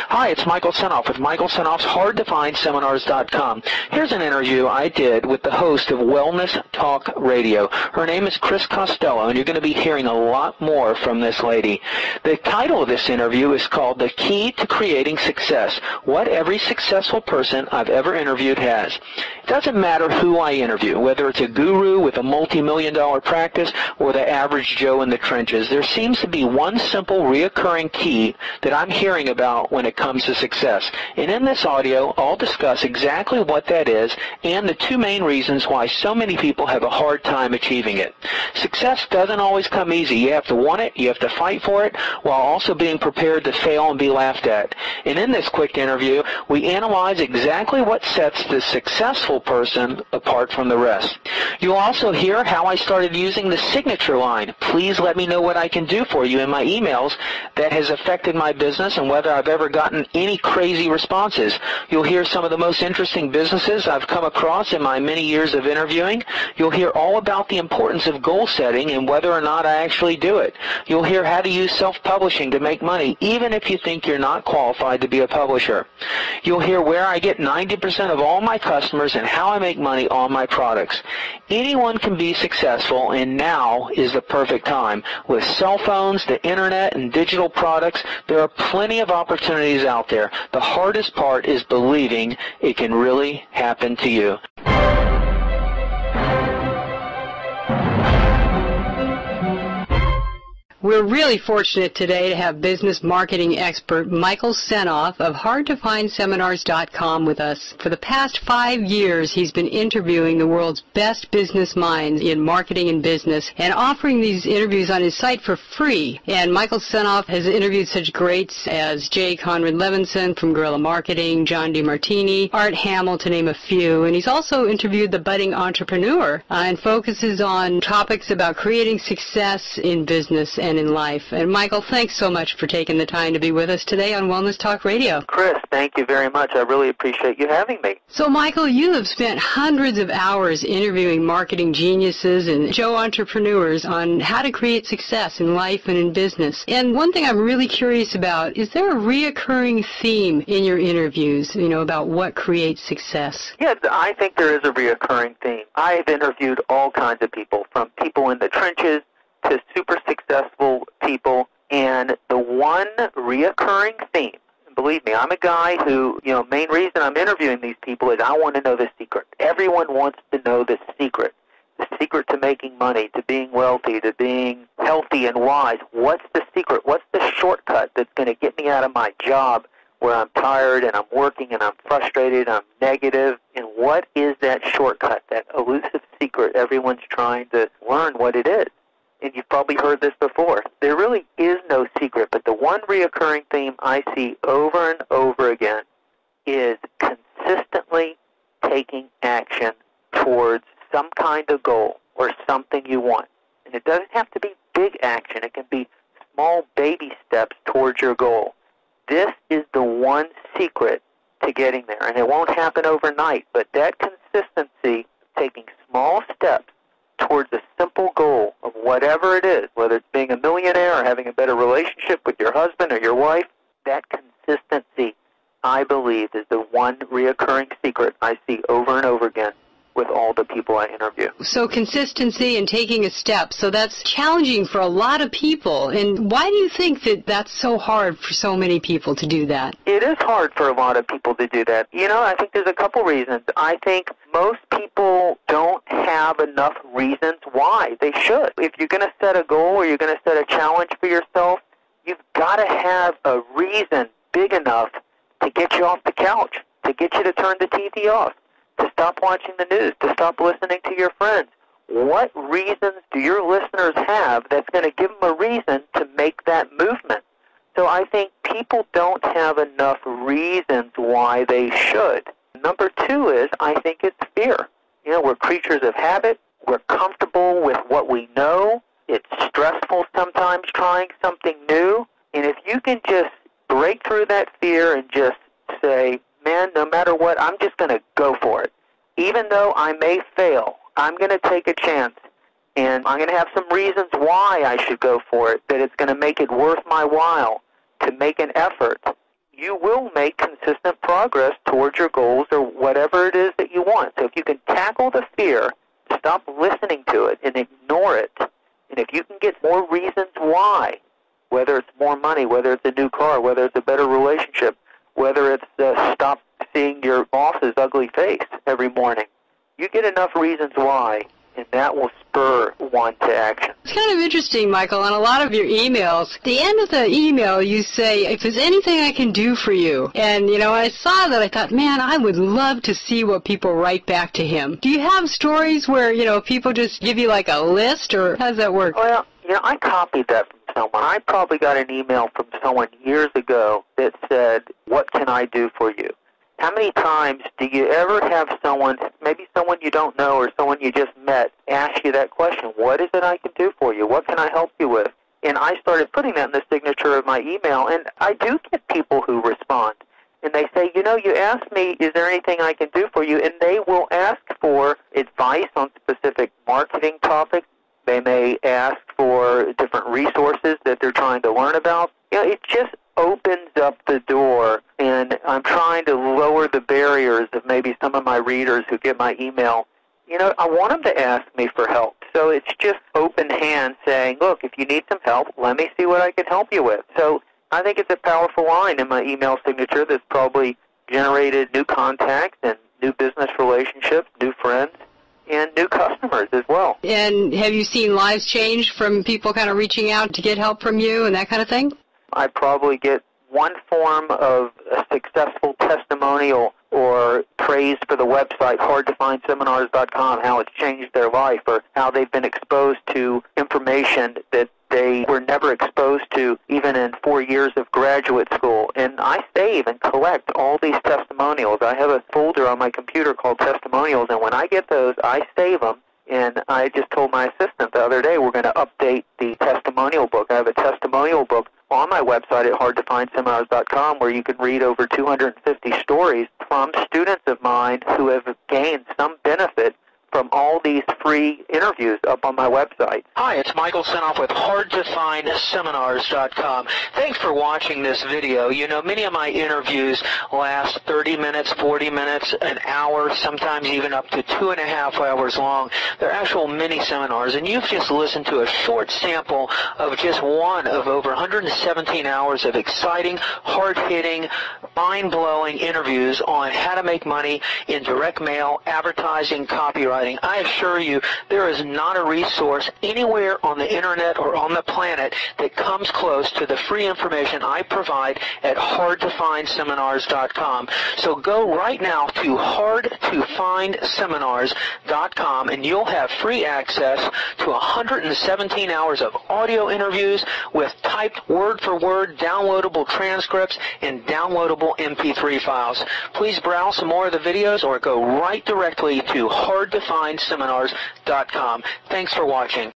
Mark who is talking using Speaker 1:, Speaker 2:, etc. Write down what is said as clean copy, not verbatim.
Speaker 1: Hi, it's Michael Senoff with Michael Senoff's HardToFindSeminars.com. Here's an interview I did with the host of Wellness Talk Radio. Her name is Chris Costello, and you're going to be hearing a lot more from this lady. The title of this interview is called The Key to Creating Success, What Every Successful Person I've Ever Interviewed Has. It doesn't matter who I interview, whether it's a guru with a multi-million-dollar practice or the average Joe in the trenches. There seems to be one simple reoccurring key that I'm hearing about when it comes to success. And in this audio, I'll discuss exactly what that is and the two main reasons why so many people have a hard time achieving it. Success doesn't always come easy. You have to want it, you have to fight for it, while also being prepared to fail and be laughed at. And in this quick interview, we analyze exactly what sets the successful person apart from the rest. You'll also hear how I started using the signature line, "Please let me know what I can do for you," in my emails that has affected my business and whether I've ever gotten any crazy responses. You'll hear some of the most interesting businesses I've come across in my many years of interviewing. You'll hear all about the importance of goal setting and whether or not I actually do it. You'll hear how to use self-publishing to make money, even if you think you're not qualified to be a publisher. You'll hear where I get 90% of all my customers and how I make money on my products. Anyone can be successful, and now is the perfect time. With cell phones, the internet, and digital products, there are plenty of opportunities out there. The hardest part is believing it can really happen to you.
Speaker 2: We're really fortunate today to have business marketing expert Michael Senoff of HardToFindSeminars.com with us. For the past 5 years, he's been interviewing the world's best business minds in marketing and business and offering these interviews on his site for free. And Michael Senoff has interviewed such greats as J. Conrad Levinson from Guerrilla Marketing, John DeMartini, Art Hamill, to name a few. And he's also interviewed the budding entrepreneur and focuses on topics about creating success in business and in life. And Michael, thanks so much for taking the time to be with us today on Wellness Talk Radio.
Speaker 1: Chris, thank you very much. I really appreciate you having me.
Speaker 2: So Michael, you have spent hundreds of hours interviewing marketing geniuses and Joe entrepreneurs on how to create success in life and in business. And one thing I'm really curious about, is there a reoccurring theme in your interviews, about what creates success?
Speaker 1: Yeah, I think there is a reoccurring theme. I've interviewed all kinds of people, from people in the trenches to super successful people, and the one reoccurring theme, and believe me, I'm a guy who, main reason I'm interviewing these people is I want to know the secret. Everyone wants to know the secret to making money, to being wealthy, to being healthy and wise. What's the secret? What's the shortcut that's going to get me out of my job where I'm tired and I'm working and I'm frustrated, I'm negative? And what is that shortcut, that elusive secret everyone's trying to learn what it is? And you've probably heard this before. There really is no secret, but the one reoccurring theme I see over and over again is consistently taking action towards some kind of goal or something you want. And it doesn't have to be big action. It can be small baby steps towards your goal. This is the one secret to getting there. And it won't happen overnight, but that consistency, taking small steps towards a simple goal of whatever it is, whether it's being a millionaire or having a better relationship with your husband or your wife, that consistency, I believe, is the one reoccurring secret I see over and over again with all the people I interview.
Speaker 2: So consistency and taking a step, so that's challenging for a lot of people. And why do you think that that's so hard for so many people to do that?
Speaker 1: It is hard for a lot of people to do that. I think there's a couple reasons. I think most people don't have enough reasons why they should. If you're going to set a goal or you're going to set a challenge for yourself, you've got to have a reason big enough to get you off the couch, to get you to turn the TV off, to stop watching the news, to stop listening to your friends. What reasons do your listeners have that's going to give them a reason to make that movement? So I think people don't have enough reasons why they should. Number two is, I think it's fear. We're creatures of habit. We're comfortable with what we know. It's stressful sometimes trying something new. And if you can just break through that fear and just say, man, no matter what, I'm just going to go for it. Even though I may fail, I'm going to take a chance, and I'm going to have some reasons why I should go for it, that it's going to make it worth my while to make an effort. you will make consistent progress towards your goals or whatever it is that you want. So if you can tackle the fear, stop listening to it and ignore it, and if you can get more reasons why, whether it's more money, whether it's a new car, whether it's a better relationship, whether it's stop seeing your boss's ugly face every morning, you get enough reasons why, and that will spur one to action.
Speaker 2: It's kind of interesting, Michael. On a lot of your emails, at the end of the email, you say, if there's anything I can do for you. And, you know, when I saw that, I thought, man, I would love to see what people write back to him. Do you have stories where, you know, people just give you like a list, or how does that work?
Speaker 1: Well, you know, I copied that from someone. I probably got an email from someone years ago that said, what can I do for you? How many times do you ever have someone, maybe someone you don't know or someone you just met, ask you that question, what is it I can do for you? What can I help you with? And I started putting that in the signature of my email, and I do get people who respond. And they say, you know, you asked me, is there anything I can do for you? And they will ask for advice on specific marketing topics. They may ask for different resources that they're trying to learn about. You know, it just opens up the door, and I'm trying to lower the barriers of maybe some of my readers who get my email. You know, I want them to ask me for help. So it's just open hand saying, look, if you need some help, let me see what I can help you with. So I think it's a powerful line in my email signature that's probably generated new contacts and new business relationships, new friends, and new customers as well.
Speaker 2: And have you seen lives change from people kind of reaching out to get help from you and that kind of thing?
Speaker 1: I probably get one form of a successful testimonial or praise for the website, hardtofindseminars.com, how it's changed their life, or how they've been exposed to information that they were never exposed to even in 4 years of graduate school. And I save and collect all these testimonials. I have a folder on my computer called testimonials, and when I get those, I save them. And I just told my assistant the other day we're going to update the testimonial book. I have a testimonial book on my website at hardtofindseminars.com where you can read over 250 stories from students of mine who have gained some benefit from all these free interviews up on my website. Hi, it's Michael Senoff with hardtofindseminars.com. Thanks for watching this video. You know, many of my interviews last 30 minutes, 40 minutes, an hour, sometimes even up to 2.5 hours long. They're actual mini seminars, and you've just listened to a short sample of just one of over 117 hours of exciting, hard-hitting, mind-blowing interviews on how to make money in direct mail, advertising, copywriting. I assure you, there is not a resource anywhere on the internet or on the planet that comes close to the free information I provide at hardtofindseminars.com. So go right now to hardtofindseminars.com, and you'll have free access to 117 hours of audio interviews with typed word-for-word downloadable transcripts and downloadable MP3 files. Please browse some more of the videos or go right directly to hardtofindseminars.com. Thanks for watching.